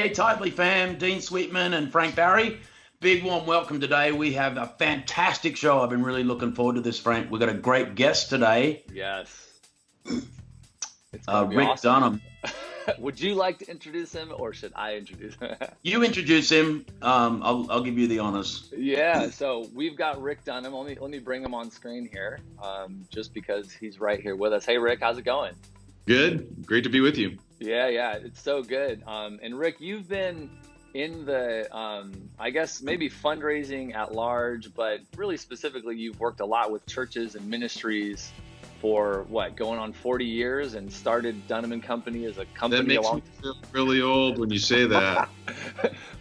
Hey, Tidely fam, Dean Sweetman and Frank Barry. Big warm welcome today. We have a fantastic show. I've been really looking forward to this, Frank. We've got a great guest today. Yes. It's gonna be Rick awesome. Dunham. Would you like to introduce him, or should I introduce him? You introduce him. I'll give you the honors. Yeah, so we've got Rick Dunham. Let me bring him on screen here, just because he's right here with us. Hey, Rick, how's it going? Good. Great to be with you. Yeah, it's so good. And Rick, you've been in the, I guess maybe fundraising at large, but really specifically, you've worked a lot with churches and ministries for what, going on 40 years, and started Dunham+Company as a company. That makes me feel really old when you say that.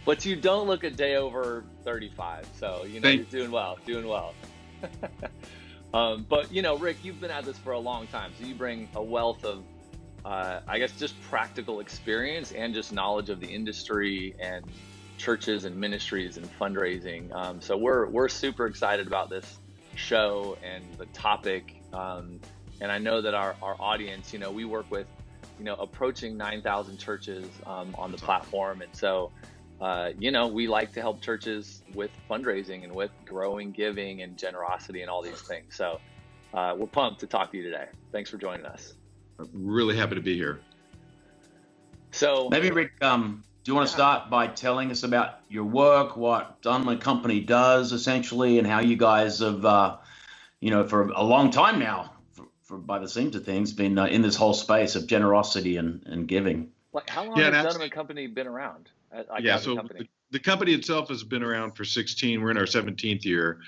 But you don't look a day over 35, so you're doing well. But Rick, you've been at this for a long time, so you bring a wealth of I guess just practical experience and just knowledge of the industry and churches and ministries and fundraising. So we're super excited about this show and the topic. And I know that our audience, we work with, approaching 9,000 churches on the platform. And so, we like to help churches with fundraising and with growing giving and generosity and all these things. So we're pumped to talk to you today. Thanks for joining us. Really happy to be here. So maybe Rick, do you want to start by telling us about your work, what Dunham+Company does essentially, and how you guys have, for a long time now, for by the seams of things, been in this whole space of generosity and giving. Like, how long has Dunham+Company been around? The company itself has been around for 16. We're in our 17th year.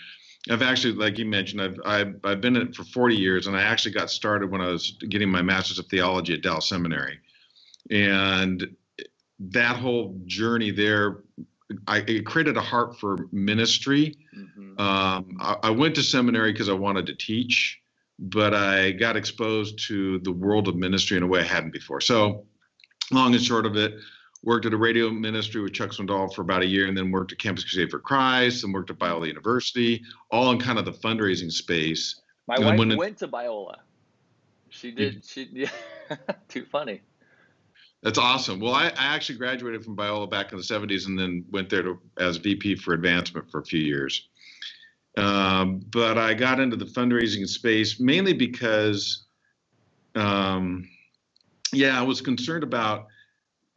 I've actually, like you mentioned, I've been in it for 40 years, and I actually got started when I was getting my Master's of Theology at Dallas Seminary. And that whole journey there, it created a heart for ministry. Mm-hmm. I went to seminary because I wanted to teach, but I got exposed to the world of ministry in a way I hadn't before. So long and short of it, worked at a radio ministry with Chuck Swindoll for about a year, and then worked at Campus Crusade for Christ, and worked at Biola University, all in kind of the fundraising space. My wife went to Biola. She did. Yeah. Too funny. That's awesome. Well, I actually graduated from Biola back in the 70s, and then went there as VP for advancement for a few years. But I got into the fundraising space mainly because, I was concerned about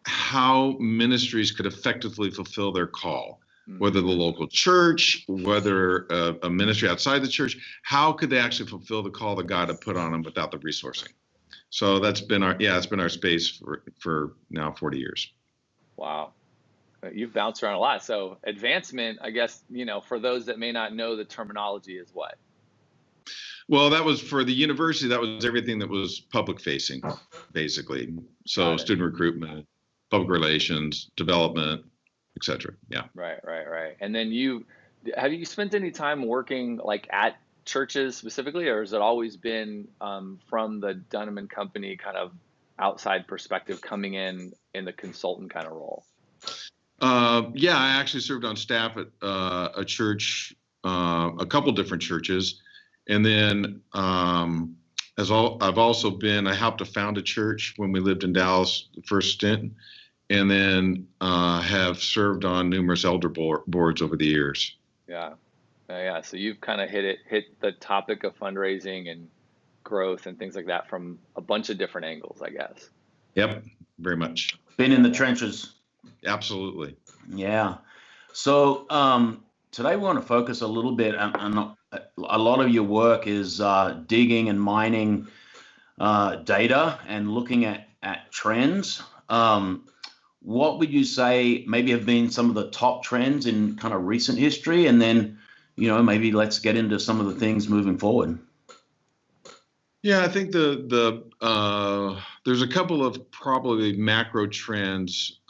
how ministries could effectively fulfill their call, whether the local church, whether a ministry outside the church, how could they actually fulfill the call that God had put on them without the resourcing? So it's been our space for now 40 years. Wow. You've bounced around a lot. So advancement, I guess, for those that may not know the terminology, is what? Well, that was for the university. That was everything that was public facing, basically. So student recruitment, public relations, development, et cetera. Yeah. Right. And then have you spent any time working like at churches specifically, or has it always been from the Dunham+Company kind of outside perspective, coming in the consultant kind of role? I actually served on staff at a church, a couple different churches. And then I helped to found a church when we lived in Dallas, the first stint, and then have served on numerous elder boards over the years. Yeah. So you've kind of hit the topic of fundraising and growth and things like that from a bunch of different angles, I guess. Yep, very much. Been in the trenches. Absolutely. Yeah. So today we want to focus a little bit on a lot of your work is digging and mining data and looking at trends. What would you say maybe have been some of the top trends in kind of recent history? And then, maybe let's get into some of the things moving forward. Yeah, I think there's a couple of probably macro trends.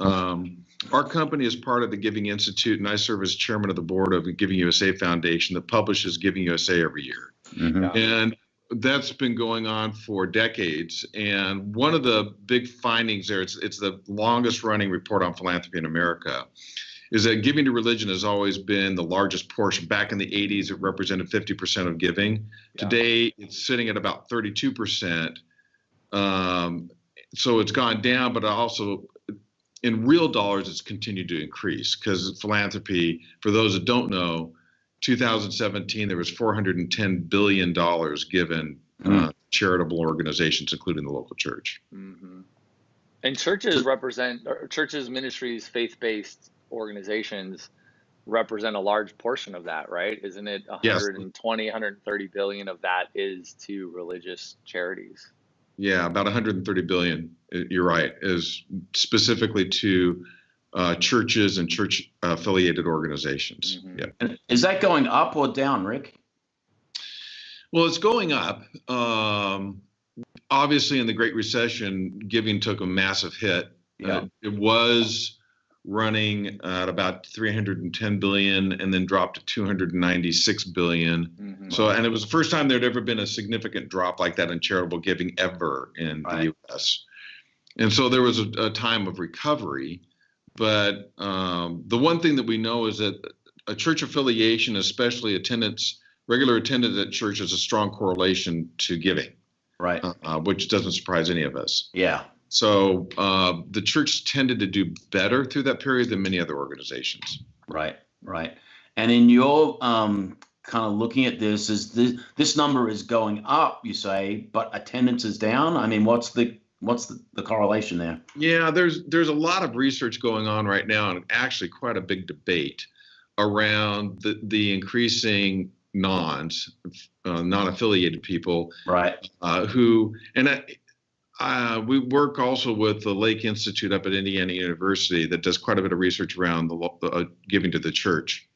Our company is part of the Giving Institute, and I serve as chairman of the board of the Giving USA Foundation that publishes Giving USA every year. Mm-hmm. And that's been going on for decades. And one of the big findings there, it's the longest running report on philanthropy in America, is that giving to religion has always been the largest portion. Back in the 80s, it represented 50% of giving. Yeah. Today, it's sitting at about 32%. So it's gone down, but also in real dollars, it's continued to increase because philanthropy, for those that don't know, 2017, there was $410 billion given charitable organizations, including the local church. Mm-hmm. And churches churches, ministries, faith-based organizations represent a large portion of that, right? Isn't it 120, yes. 130 billion of that is to religious charities? Yeah, about 130 billion, you're right, is specifically to churches and church affiliated organizations. Mm-hmm. Yeah. And is that going up or down, Rick? Well, it's going up. Obviously, in the Great Recession, giving took a massive hit. Yeah. It was running at about 310 billion and then dropped to 296 billion. Mm-hmm. So, and it was the first time there'd ever been a significant drop like that in charitable giving ever in the U.S. And so there was a time of recovery. But the one thing that we know is that a church affiliation, especially regular attendance at church, is a strong correlation to giving. Right. Which doesn't surprise any of us. Yeah. So the church tended to do better through that period than many other organizations. Right. And in your kind of looking at this, this number is going up, you say, but attendance is down. I mean, what's the correlation there? Yeah, there's a lot of research going on right now, and actually quite a big debate around the increasing non-affiliated people, right? We work also with the Lake Institute up at Indiana University that does quite a bit of research around the giving to the church,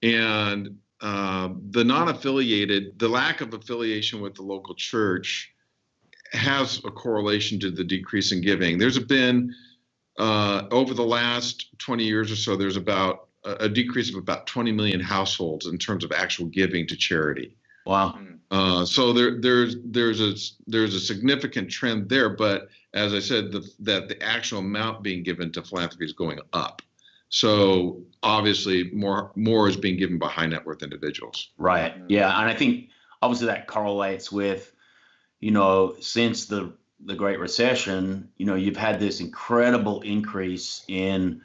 and the non-affiliated, the lack of affiliation with the local church has a correlation to the decrease in giving. There's been over the last 20 years or so, there's about a decrease of about 20 million households in terms of actual giving to charity. Wow. So there's a significant trend there, but as I said, that the actual amount being given to philanthropy is going up. So obviously more is being given by high net worth individuals. Right. Yeah, and I think obviously that correlates with, since the Great Recession, you've had this incredible increase in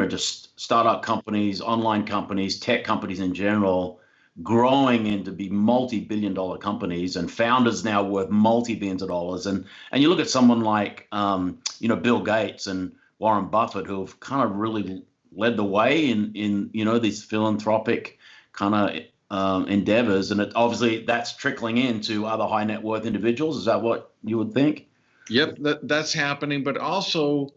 just startup companies, online companies, tech companies in general, growing into be multi-billion-dollar companies, and founders now worth multi-billions of dollars. And you look at someone like, Bill Gates and Warren Buffett, who have kind of really led the way in these philanthropic kind of endeavors, and obviously that's trickling into other high net worth individuals. Is that what you would think? Yep, that's happening, but also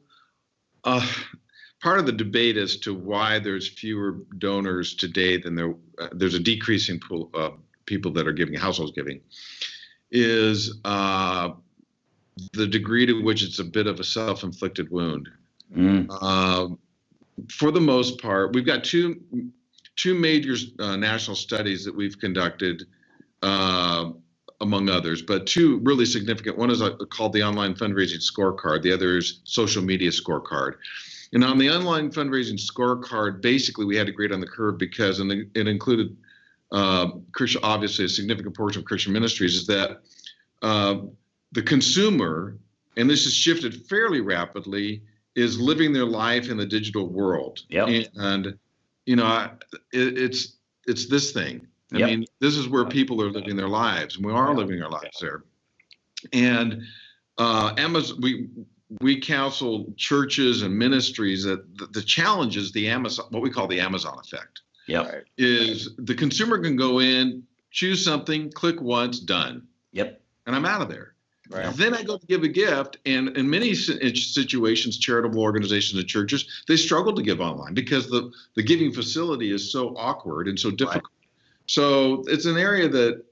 part of the debate as to why there's fewer donors today than there's a decreasing pool of people that are giving, households giving, is the degree to which it's a bit of a self-inflicted wound. For the most part, we've got two major national studies that we've conducted, among others, but two really significant. One is called the Online Fundraising Scorecard. The other is Social Media Scorecard. And on the Online Fundraising Scorecard, basically we had to grade on the curve because it included Christian, obviously a significant portion of Christian ministries, is that the consumer, and this has shifted fairly rapidly, is living their life in the digital world. Yep. And it's this thing. I mean, this is where people are living their lives, and we are living our lives there. And Amazon, we counsel churches and ministries that the challenge is the Amazon, what we call the Amazon effect. Yep. Is the consumer can go in, choose something, click once, done. Yep. And I'm out of there. Right. Then I go to give a gift, and in many situations, charitable organizations and churches, they struggle to give online because the giving facility is so awkward and so difficult. Right. So it's an area that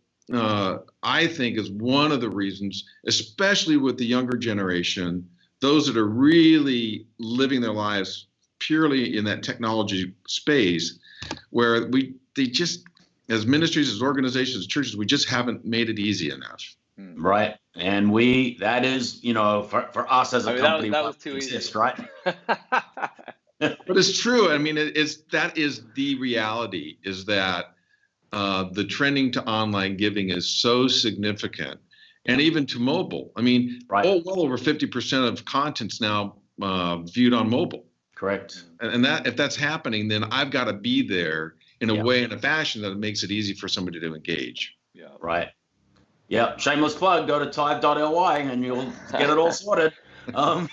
I think is one of the reasons, especially with the younger generation, those that are really living their lives purely in that technology space, where they just, as ministries, as organizations, as churches, we just haven't made it easy enough. Right. And that is, for us as a company, that was too easy, right? But it's true. I mean, that is the reality, is that the trending to online giving is so significant, and even to mobile. I mean, well over 50% of content's now viewed on mobile. Correct. And that if that's happening, then I've got to be there in a way, in a fashion that makes it easy for somebody to engage. Yeah. Right. Yeah. Shameless plug. Go to Tithe.ly and you'll get it all sorted. And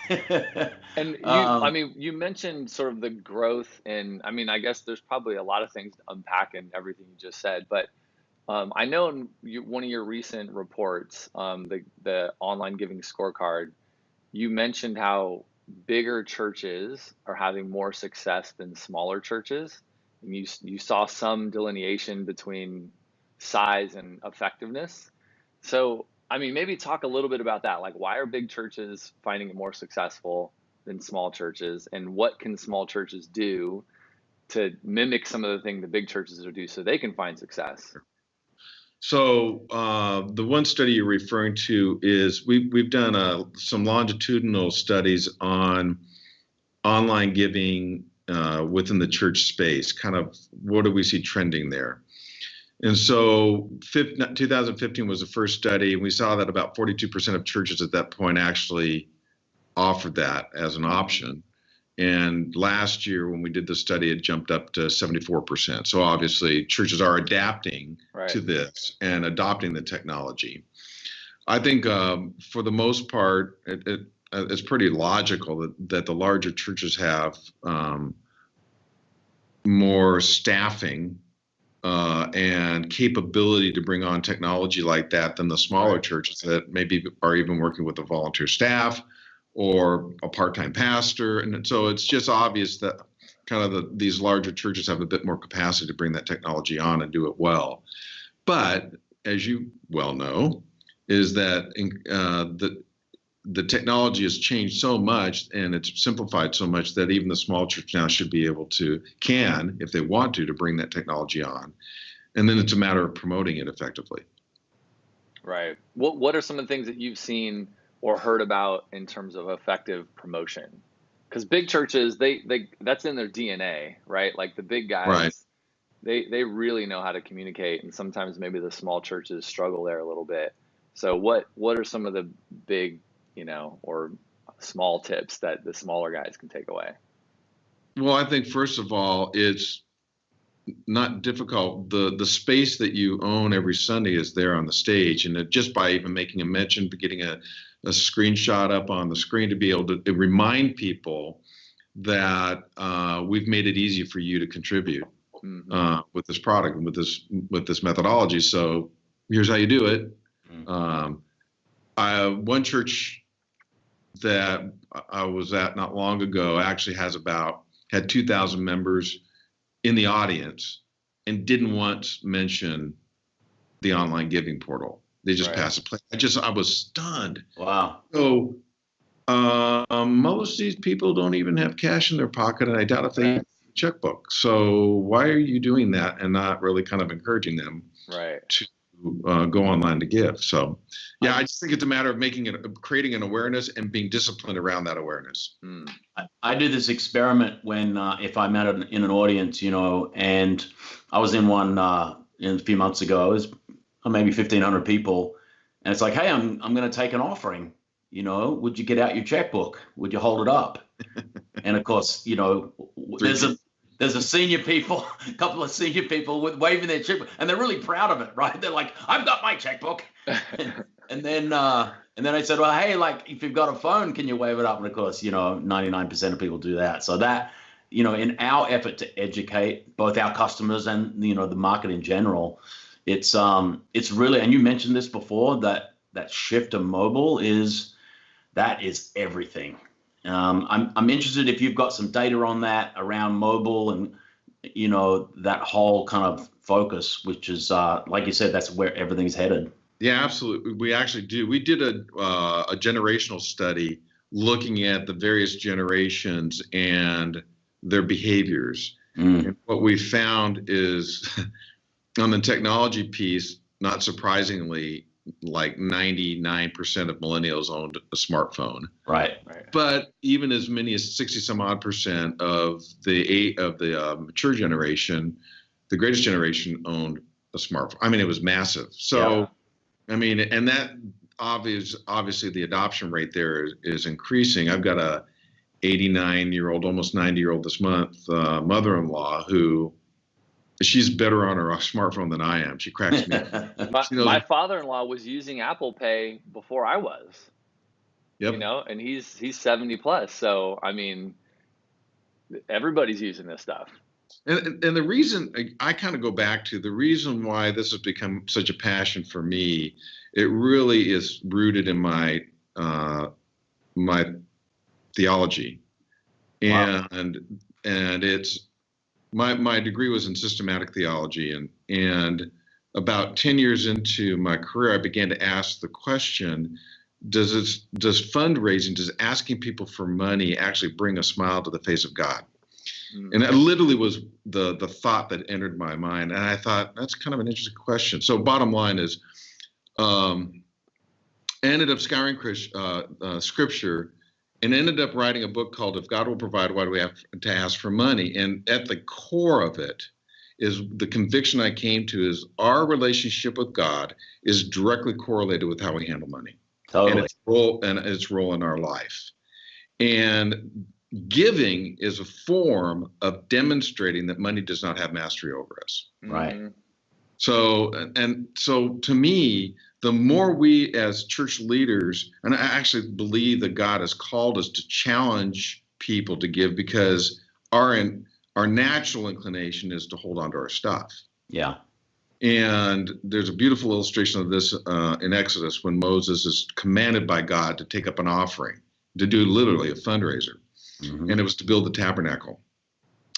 I mean, you mentioned sort of the growth, and I mean, I guess there's probably a lot of things to unpack in everything you just said, but I know in one of your recent reports, the online giving scorecard, you mentioned how bigger churches are having more success than smaller churches, and you saw some delineation between size and effectiveness. So, I mean, maybe talk a little bit about that. Like, why are big churches finding it more successful than small churches, and what can small churches do to mimic some of the things the big churches are doing so they can find success? So the one study you're referring to is we've done some longitudinal studies on online giving within the church space. Kind of what do we see trending there? And so 2015 was the first study, and we saw that about 42% of churches at that point actually offered that as an option. And last year, when we did the study, it jumped up to 74%. So obviously, churches are adapting to this and adopting the technology. I think for the most part, it's pretty logical that the larger churches have more staffing and capability to bring on technology like that than the smaller churches that maybe are even working with a volunteer staff or a part-time pastor. And so it's just obvious that kind of these larger churches have a bit more capacity to bring that technology on and do it well. But as you well know, is that the technology has changed so much and it's simplified so much that even the small church now should be able to, if they want to bring that technology on. And then it's a matter of promoting it effectively. Right. What are some of the things that you've seen or heard about in terms of effective promotion? Because big churches, they that's in their DNA, right? Like the big guys, they really know how to communicate, and sometimes maybe the small churches struggle there a little bit. So what are some of the big, or small tips that the smaller guys can take away? Well, I think first of all, it's not difficult. The space that you own every Sunday is there on the stage, and just by even making a mention, getting a screenshot up on the screen to be able to remind people that we've made it easy for you to contribute with this product and with this methodology. So here's how you do it. One church that I was at not long ago actually had 2,000 members in the audience and didn't once mention the online giving portal. They just passed a play. I was stunned. Wow. So most of these people don't even have cash in their pocket, and I doubt if they have a checkbook. So why are you doing that and not really kind of encouraging them to go online to give? So yeah, I just think it's a matter of creating an awareness and being disciplined around that awareness. I do this experiment when if I'm in an audience, and I was in one a few months ago. It was maybe 1,500 people, and it's like, hey, I'm going to take an offering. Would you get out your checkbook? Would you hold it up? And of course, there's a couple of senior people waving their checkbook, and they're really proud of it, right? They're like, I've got my checkbook. And then I said, well, hey, like if you've got a phone, can you wave it up? And of course, 99% of people do that. So that, in our effort to educate both our customers and the market in general, it's really, and you mentioned this before, that shift to mobile is everything. I'm interested if you've got some data on that around mobile and that whole kind of focus, which is like you said, that's where everything's headed. Yeah, absolutely. We actually do. We did a generational study looking at the various generations and their behaviors. And what we found is on the technology piece, not surprisingly, like 99% of millennials owned a smartphone. Right. But even as many as 60 some odd percent of the mature generation, the greatest generation, owned a smartphone. I mean, it was massive. So, I mean, and that obviously the adoption rate there is increasing. I've got a 89-year-old, almost 90-year-old this month, mother-in-law who she's better on her smartphone than I am. She cracks me up. She knows. My father-in-law was using Apple Pay before I was, Yep. you know, and he's 70 plus. So, I mean, everybody's using this stuff. And the reason I kind of go back to the reason why this has become such a passion for me, it really is rooted in my my theology, Wow. and it's my degree was in systematic theology, and about 10 years into my career, I began to ask the question: does fundraising, does asking people for money actually bring a smile to the face of God? And that literally was the thought that entered my mind. And I thought, that's kind of an interesting question. So bottom line is, I ended up scouring scripture and ended up writing a book called If God Will Provide, Why Do We Have to Ask for Money? And at the core of it is the conviction I came to is our relationship with God is directly correlated with how we handle money. Totally. And its role in our life. And giving is a form of demonstrating that money does not have mastery over us. Right. So to me, the more we as church leaders, and I actually believe that God has called us to challenge people to give, because our natural inclination is to hold on to our stuff. Yeah. And there's a beautiful illustration of this in Exodus when Moses is commanded by God to take up an offering, to do literally a fundraiser. Mm-hmm. And it was to build the tabernacle.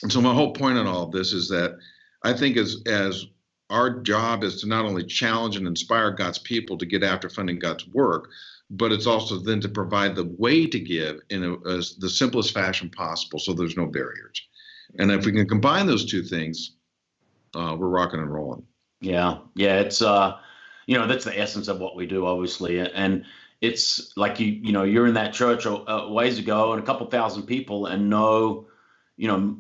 And so my whole point on all of this is that I think as our job is to not only challenge and inspire God's people to get after funding God's work, but it's also then to provide the way to give in the simplest fashion possible, so there's no barriers. And if we can combine those two things, we're rocking and rolling. Yeah. It's that's the essence of what we do, obviously, and it's like you're in that church a ways ago, and a couple thousand people, and no,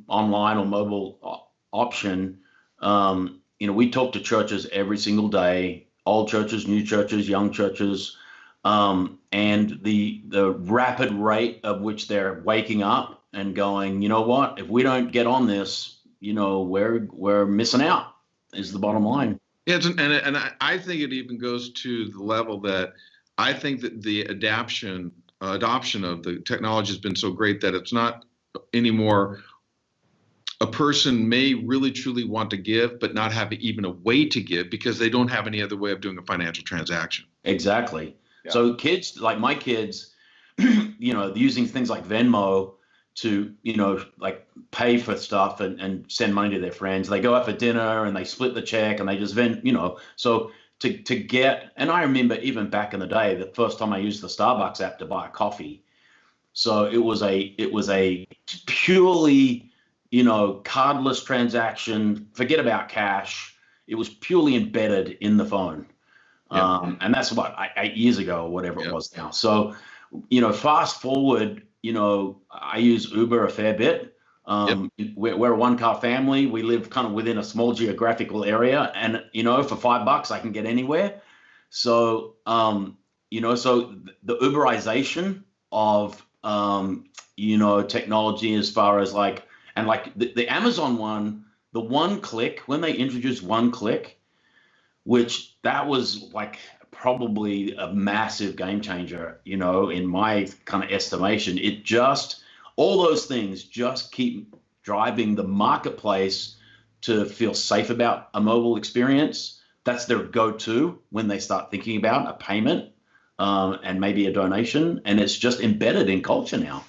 online or mobile option. We talk to churches every single day, old churches, new churches, young churches, and the rapid rate of which they're waking up and going, you know what? If we don't get on this, we're missing out. Is the bottom line. Yeah, and I think it even goes to the level that I think that the adoption of the technology has been so great that it's not anymore. A person may really truly want to give, but not have even a way to give because they don't have any other way of doing a financial transaction. Exactly. Yeah. So kids, like my kids, using things like Venmo to, like pay for stuff and send money to their friends. They go out for dinner and they split the check and they just so to get, and I remember even back in the day, the first time I used the Starbucks app to buy a coffee. So it was a purely, cardless transaction, forget about cash. It was purely embedded in the phone. Yeah. And that's what, 8 years ago or whatever it was now. So, fast forward, I use Uber a fair bit. We're a one-car family. We live kind of within a small geographical area, and for $5 I can get anywhere. So so the Uberization of technology, as far as like the Amazon one, the one click, when they introduced one click, which that was like probably a massive game changer, in my kind of estimation. It just, all those things just keep driving the marketplace to feel safe about a mobile experience. That's their go-to when they start thinking about a payment and maybe a donation, and it's just embedded in culture now.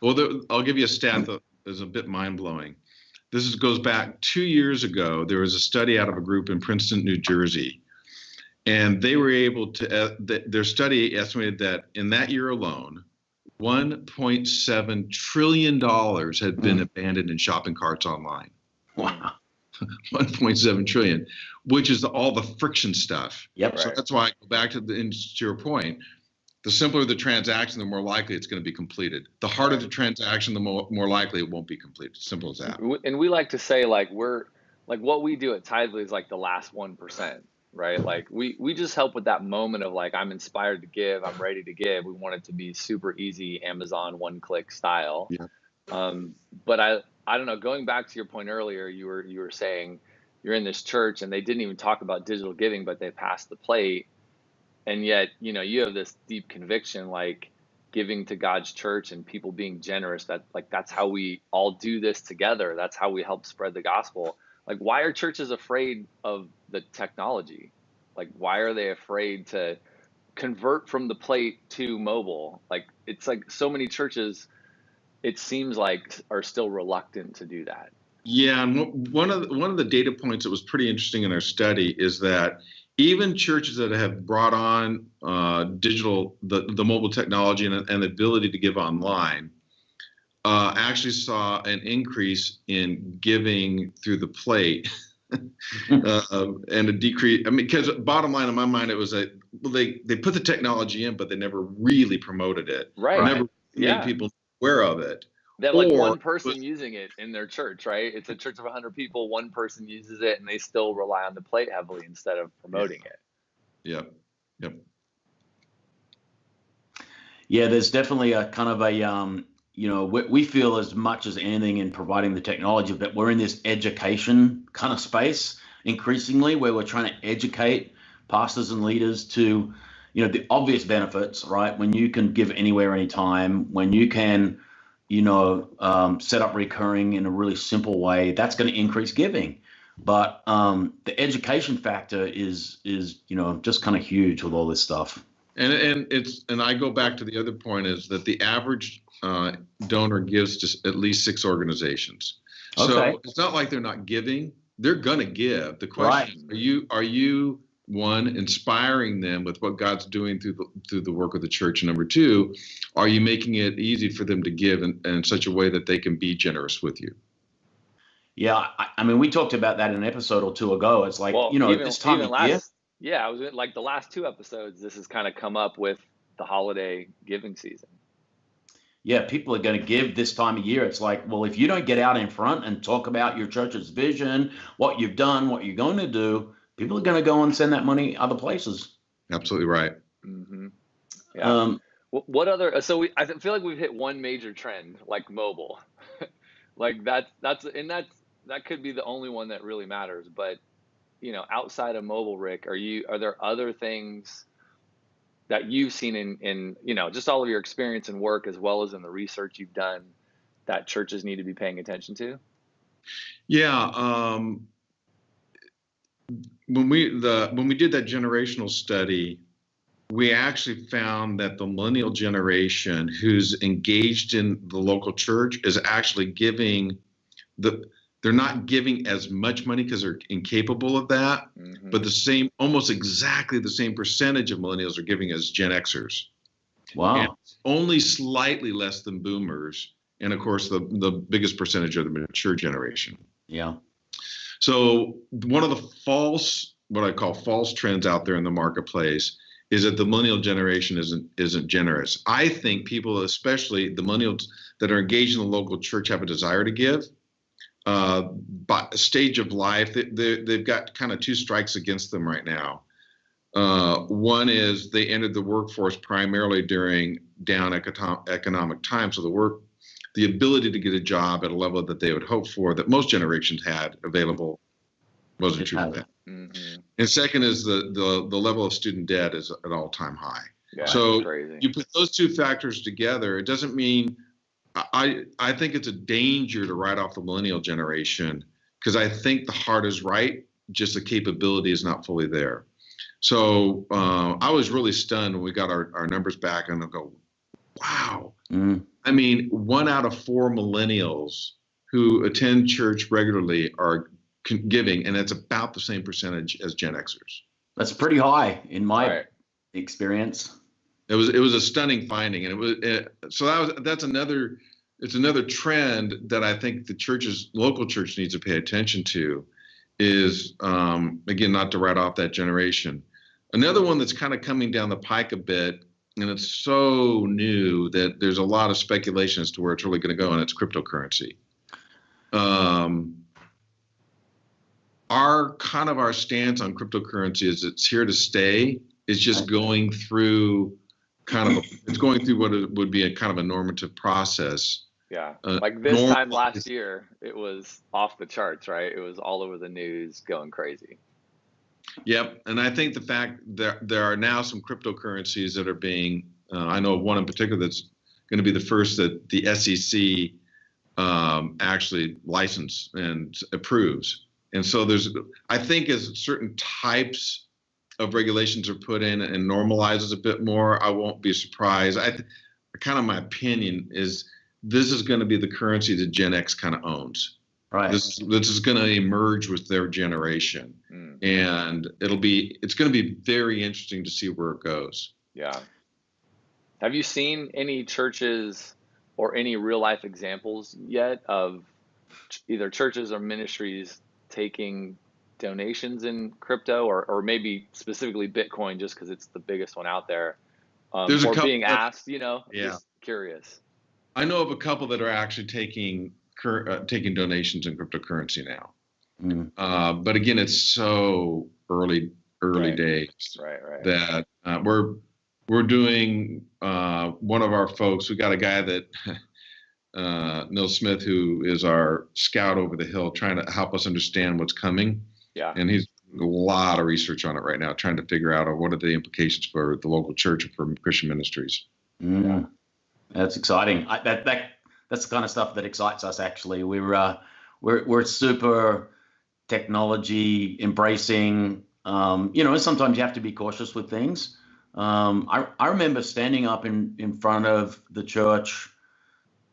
Well, I'll give you a stat that is a bit mind-blowing. This goes back 2 years ago. There was a study out of a group in Princeton, New Jersey, and they were able to, their study estimated that in that year alone, $1.7 trillion had been abandoned in shopping carts online. Wow. 1.7 trillion, which is all the friction stuff. Yep. So that's why I go back to your point. The simpler the transaction, the more likely it's going to be completed. The harder the transaction, the more likely it won't be completed. Simple as that. And we like to say, what we do at Tidely is like the last 1%. right? Like we just help with that moment of like, I'm inspired to give, I'm ready to give. We want it to be super easy, Amazon one-click style. Yeah. But I don't know, going back to your point earlier, you were saying you're in this church and they didn't even talk about digital giving, but they passed the plate. And yet, you have this deep conviction, like giving to God's church and people being generous, that like that's how we all do this together. That's how we help spread the gospel. Like, why are churches afraid of the technology? Like, why are they afraid to convert from the plate to mobile? Like, it's like so many churches, it seems like, are still reluctant to do that. Yeah, and one of the data points that was pretty interesting in our study is that even churches that have brought on the mobile technology and the ability to give online actually saw an increase in giving through the plate and a decrease. I mean, because bottom line in my mind, it was they put the technology in, but they never really promoted it. Right. Never made people aware of it. They have like one person using it in their church, right? It's a church of 100 people, one person uses it, and they still rely on the plate heavily instead of promoting it. Yep. Yeah, there's definitely a kind of a, we feel as much as anything in providing the technology, but we're in this education kind of space increasingly where we're trying to educate pastors and leaders to, the obvious benefits, right? When you can give anywhere, anytime, when you can, set up recurring in a really simple way, that's going to increase giving. But the education factor is just kind of huge with all this stuff. And I go back to the other point is that the average donor gives to at least 6 organizations. Okay. So it's not like they're not giving; they're going to give. The question is, are you one, inspiring them with what God's doing through the work of the church? And number 2, are you making it easy for them to give in such a way that they can be generous with you? Yeah, I mean, we talked about that in an episode or 2 ago. It's like, this time of year. Yeah, I was like the last 2 episodes, this has kind of come up with the holiday giving season. Yeah, people are going to give this time of year. It's like, well, if you don't get out in front and talk about your church's vision, what you've done, what you're going to do, people are going to go and send that money other places. Absolutely right. Mm-hmm. Yeah. What other? So I feel like we've hit one major trend, like mobile. Like that could be the only one that really matters. But outside of mobile, Rick, are there other things that you've seen in just all of your experience and work, as well as in the research you've done, that churches need to be paying attention to? Yeah. When we did that generational study, we actually found that the millennial generation who's engaged in the local church is actually giving they're not giving as much money because they're incapable of that, mm-hmm. but almost exactly the same percentage of millennials are giving as Gen Xers. Wow. And only slightly less than boomers. And of course, the biggest percentage of the mature generation. Yeah. So one of the what I call false trends out there in the marketplace is that the millennial generation isn't generous. I think people, especially the millennials that are engaged in the local church, have a desire to give. By stage of life, they've got kind of 2 strikes against them right now. One is they entered the workforce primarily during down economic times, so the ability to get a job at a level that they would hope for, that most generations had available, wasn't true for them. Mm-hmm. And second is the level of student debt is at all-time high. Yeah, so crazy. You put those 2 factors together, it doesn't mean. I think it's a danger to write off the millennial generation, because I think the heart is right, just the capability is not fully there. So I was really stunned when we got our numbers back, and I go, wow. Mm. I mean, 1 out of 4 millennials who attend church regularly are giving, and it's about the same percentage as Gen Xers. That's pretty high in my experience. It was a stunning finding, and that's another trend that I think the local church needs to pay attention to, is again, not to write off that generation. Another one that's kind of coming down the pike a bit, and it's so new that there's a lot of speculation as to where it's really going to go, and it's cryptocurrency. our stance on cryptocurrency is it's here to stay. It's just going through it's going through what it would be a kind of a normative process. Yeah, like this time last year, it was off the charts, right? It was all over the news, going crazy. Yep, and I think the fact that there are now some cryptocurrencies that are being, I know of one in particular that's going to be the first that the SEC actually license and approves. And so I think as certain types of regulations are put in and normalizes a bit more, I won't be surprised. Kind of my opinion is this is going to be the currency that Gen X kind of owns. Right. This is going to emerge with their generation, and it's going to be very interesting to see where it goes. Yeah. Have you seen any churches or any real life examples yet of either churches or ministries taking donations in crypto, or maybe specifically Bitcoin, just because it's the biggest one out there, or being asked, just curious. I know of a couple that are actually taking donations in cryptocurrency now. But again, it's so early days that we're doing one of our folks. We got a guy that Neil Smith, who is our scout over the hill, trying to help us understand what's coming. Yeah, and he's doing a lot of research on it right now, trying to figure out what are the implications for the local church and for Christian ministries. Yeah. That's exciting. That's the kind of stuff that excites us. Actually, we're super technology embracing. Sometimes you have to be cautious with things. I remember standing up in front of the church,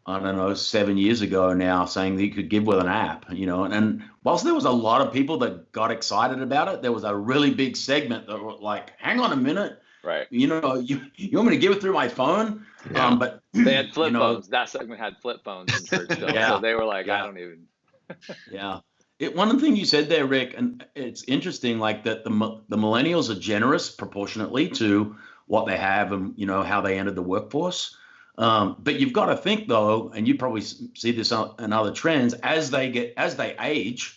I don't know, 7 years ago now, saying that you could give with an app. And whilst there was a lot of people that got excited about it, there was a really big segment that were like, "Hang on a minute." Right. You want me to give it through my phone? Yeah. But they had flip phones. That segment had flip phones in church still. Yeah. So they were like, I don't even. Yeah. One of the things you said there, Rick, and it's interesting, like that the millennials are generous proportionately to what they have and, how they entered the workforce. But you've got to think, though, and you probably see this in other trends, as they age,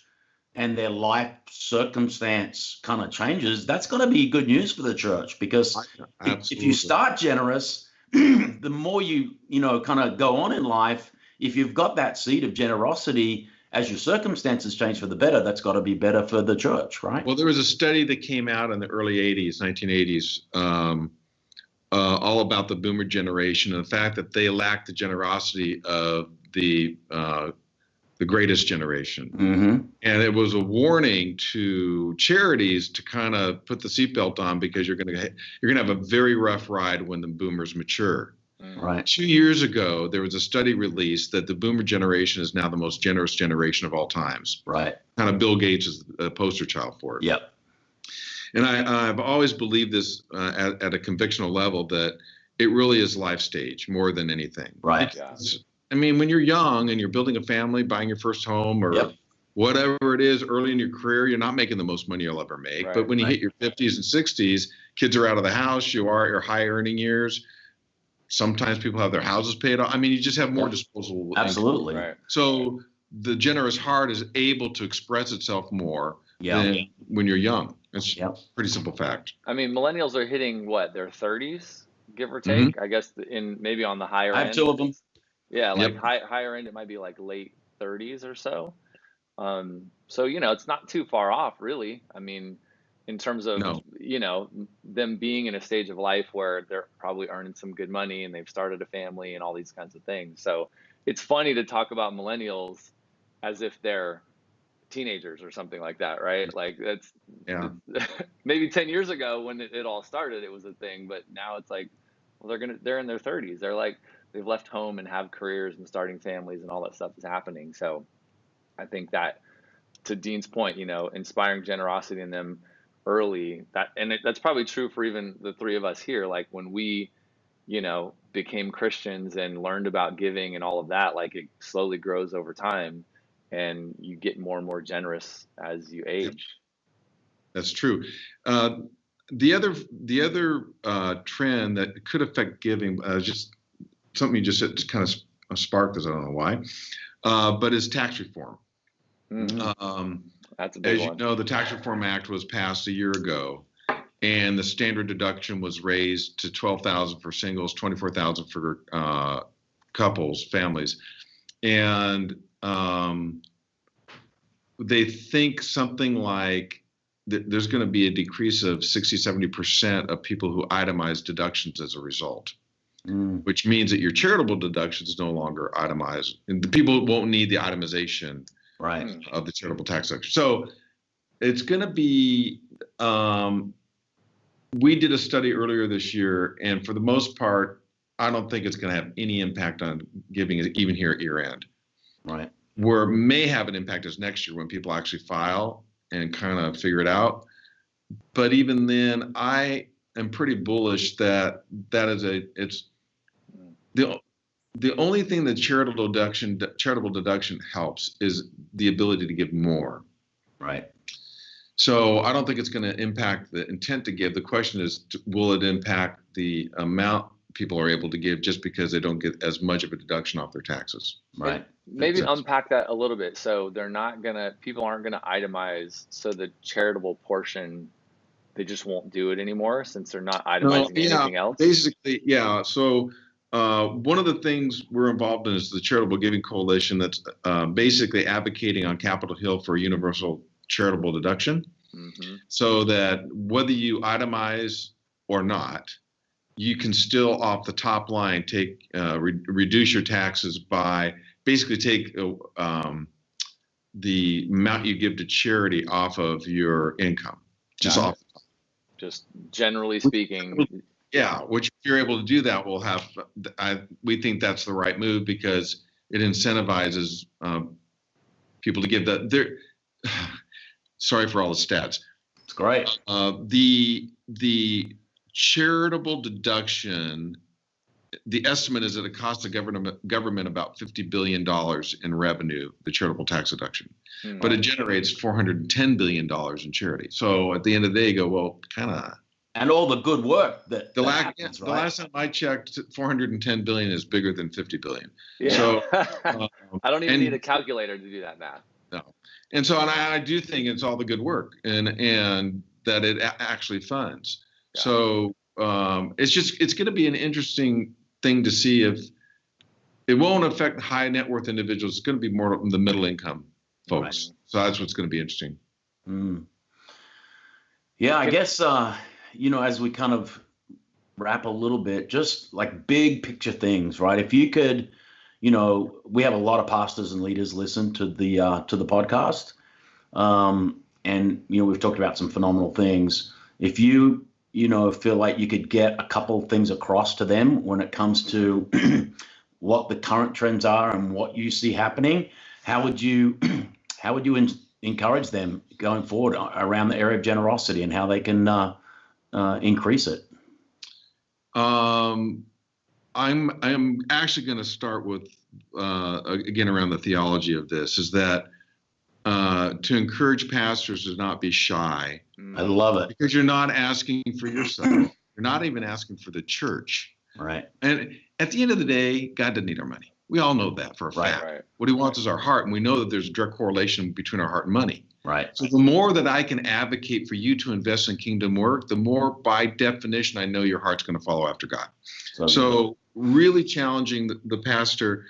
and their life circumstance kind of changes, that's going to be good news for the church, because if you start generous, the more you kind of go on in life, if you've got that seed of generosity, as your circumstances change for the better, that's got to be better for the church, right? Well, there was a study that came out in the early 1980s, all about the boomer generation and the fact that they lacked the generosity of the greatest generation. Mm-hmm. And it was a warning to charities to kind of put the seatbelt on, because you're going to have a very rough ride when the boomers mature. Right. 2 years ago, there was a study released that the boomer generation is now the most generous generation of all times. Right. Kind of Bill Gates is a poster child for it. Yep. And I've always believed this at a convictional level, that it really is life stage more than anything. Right. I mean, when you're young and you're building a family, buying your first home, or whatever it is early in your career, you're not making the most money you'll ever make. Right. But when you hit your 50s and 60s, kids are out of the house, you are at your high earning years. Sometimes people have their houses paid off. I mean, you just have more disposable Absolutely. income. Right. So the generous heart is able to express itself more than when you're young. It's a pretty simple fact. I mean, millennials are hitting their 30s, give or take. Mm-hmm. I guess maybe on the higher end. I have two of them. Yeah, like higher end, it might be like late 30s or so. So, it's not too far off, really. I mean, in terms of, them being in a stage of life where they're probably earning some good money and they've started a family and all these kinds of things. So it's funny to talk about millennials as if they're teenagers or something like that, right? Like that's maybe 10 years ago when it all started, it was a thing, but now it's like, well, they're in their 30s. They're like, they've left home and have careers and starting families and all that stuff is happening. So I think that, to Dean's point, inspiring generosity in them early, that's probably true for even the three of us here. Like when we, became Christians and learned about giving and all of that, like it slowly grows over time and you get more and more generous as you age. That's true. The other trend that could affect giving, just something you just said, just kind of sparked this, I don't know why, but is tax reform. Mm-hmm. That's a big As one. you know, the Tax Reform Act was passed a year ago, and the standard deduction was raised to $12,000 for singles, $24,000 for couples, families, and they think something like there's going to be a decrease of 60-70% of people who itemize deductions as a result, which means that your charitable deduction is no longer itemized, and the people won't need the itemization of the charitable tax deduction. So it's going to be. We did a study earlier this year, and for the most part, I don't think it's going to have any impact on giving, even here at year end. Right. Where it may have an impact is next year when people actually file and kind of figure it out. But even then, I am pretty bullish that it's the only thing that charitable deduction helps is the ability to give more. Right. So I don't think it's going to impact the intent to give. The question is, will it impact the amount people are able to give just because they don't get as much of a deduction off their taxes? Right. Maybe unpack that a little bit. So people aren't gonna itemize. So the charitable portion, they just won't do it anymore since they're not itemizing anything else. Basically, yeah. So one of the things we're involved in is the Charitable Giving Coalition that's basically advocating on Capitol Hill for a universal charitable deduction, so that whether you itemize or not, you can still off the top line take reduce your taxes by basically take the amount you give to charity off of your income, just off. Just generally speaking. Yeah, which if you're able to do that, we think that's the right move because it incentivizes people to give that. Sorry for all the stats. It's great. The charitable deduction, the estimate is that it costs the government about $50 billion in revenue, the charitable tax deduction, but it generates $410 billion in charity. So at the end of the day, you go, well, kind of. And all the good work that happens, the last time I checked, 410 billion is bigger than 50 billion. Yeah. So I don't even need a calculator to do that math. No. And so, and I do think it's all the good work and that it actually funds. Yeah. So it's going to be an interesting thing to see if it won't affect high net worth individuals. It's going to be more the middle income folks. Right. So that's what's going to be interesting. Yeah, I guess, as we kind of wrap a little bit, just like big picture things, right? If you could, we have a lot of pastors and leaders listen to the podcast. And, we've talked about some phenomenal things. If you, feel like you could get a couple of things across to them when it comes to what the current trends are and what you see happening, how would you encourage them going forward around the area of generosity and how they can increase it? I'm actually going to start with again around the theology of this, is that to encourage pastors to not be shy. I love it. Because you're not asking for yourself. You're not even asking for the church. Right. And at the end of the day, God doesn't need our money. We all know that for a fact. Right. What he wants is our heart, and we know that there's a direct correlation between our heart and money. Right. So the more that I can advocate for you to invest in kingdom work, the more by definition I know your heart's going to follow after God. So really challenging the pastor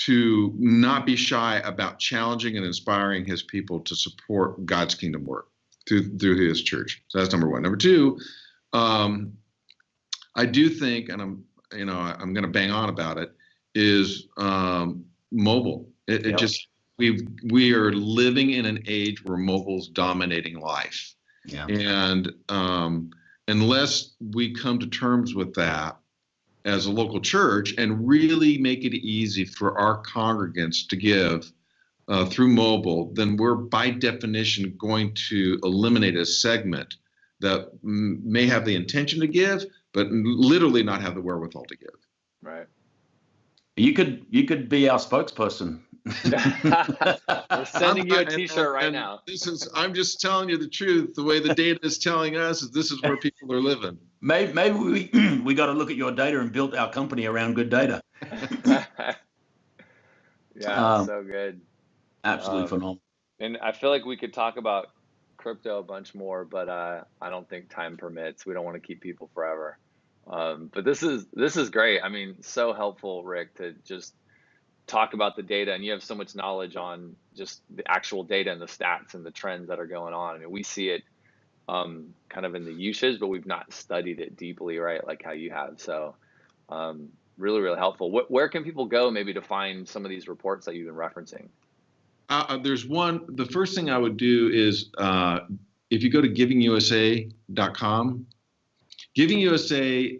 to not be shy about challenging and inspiring his people to support God's kingdom work through his church. So that's number one. Number two, I do think, and I'm going to bang on about it, is mobile. It just we are living in an age where mobile's dominating life. Yeah. And unless we come to terms with that as a local church and really make it easy for our congregants to give through mobile, then we're by definition going to eliminate a segment that may have the intention to give, but literally not have the wherewithal to give. Right. You could be our spokesperson. We're sending you a T-shirt right now. I'm just telling you the truth. The way the data is telling us is this is where people are living. Maybe we got to look at your data and build our company around good data. Yeah, so good. Absolutely phenomenal. And I feel like we could talk about crypto a bunch more, but I don't think time permits. We don't want to keep people forever. But this is great. I mean, so helpful, Rick, to just talk about the data, and you have so much knowledge on just the actual data and the stats and the trends that are going on. I mean, we see it kind of in the usage, but we've not studied it deeply, right? Like how you have. So really, really helpful. Where can people go maybe to find some of these reports that you've been referencing? There's one. The first thing I would do is if you go to givingusa.com, Giving USA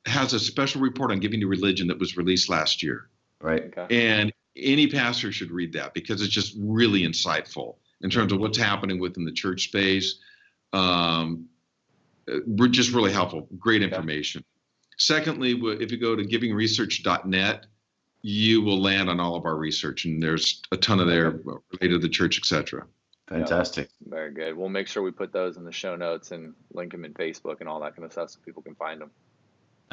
has a special report on giving to religion that was released last year. Right. Okay. And any pastor should read that because it's just really insightful in terms of what's happening within the church space. We're just really helpful. Great information. Secondly, if you go to givingresearch.net, you will land on all of our research, and there's a ton of there related to the church, etc. Fantastic. Yep. Very good. We'll make sure we put those in the show notes and link them in Facebook and all that kind of stuff so people can find them.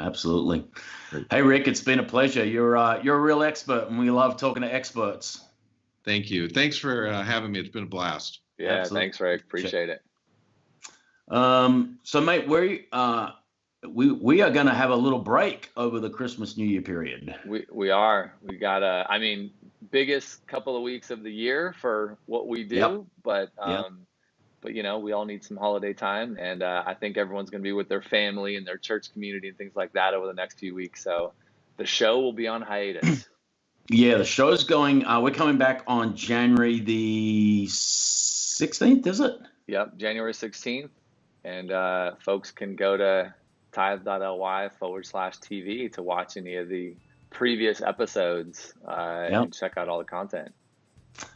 Absolutely. Great. Hey, Rick, it's been a pleasure. You're a real expert, and we love talking to experts. Thank you. Thanks for having me. It's been a blast. Yeah, absolutely. Thanks, Rick. Appreciate it. So, mate, we are going to have a little break over the Christmas New Year period. We are. We got I mean, biggest couple of weeks of the year for what we do, but you know, we all need some holiday time, and I think everyone's going to be with their family and their church community and things like that over the next few weeks. So the show will be on hiatus. Yeah, the show's going. We're coming back on January the 16th, is it? Yep, January 16th, and folks can go to tithe.ly/TV to watch any of the previous episodes and check out all the content.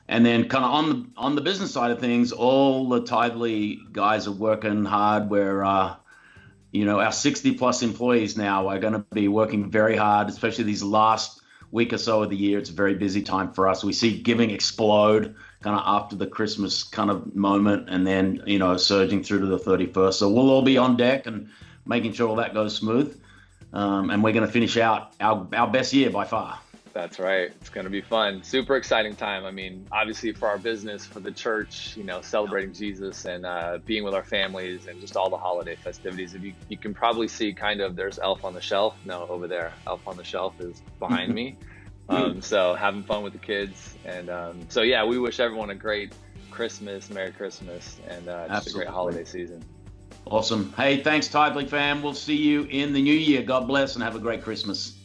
And then kind of on the business side of things, all the Tithely guys are working hard. We're, you know, our 60 plus employees now are going to be working very hard, especially these last week or so of the year. It's a very busy time for us. We see giving explode kind of after the Christmas kind of moment, and then, you know, surging through to the 31st. So we'll all be on deck and making sure all that goes smooth. And we're going to finish out our best year by far. That's right. It's going to be fun. Super exciting time. I mean, obviously for our business, for the church, you know, celebrating Jesus and being with our families and just all the holiday festivities. If you can probably see kind of, there's Elf on the Shelf. No, over there. Elf on the Shelf is behind me. So having fun with the kids. And so, yeah, we wish everyone a great Christmas, Merry Christmas, and just a great holiday season. Awesome. Hey, thanks, Tithely fam. We'll see you in the new year. God bless and have a great Christmas.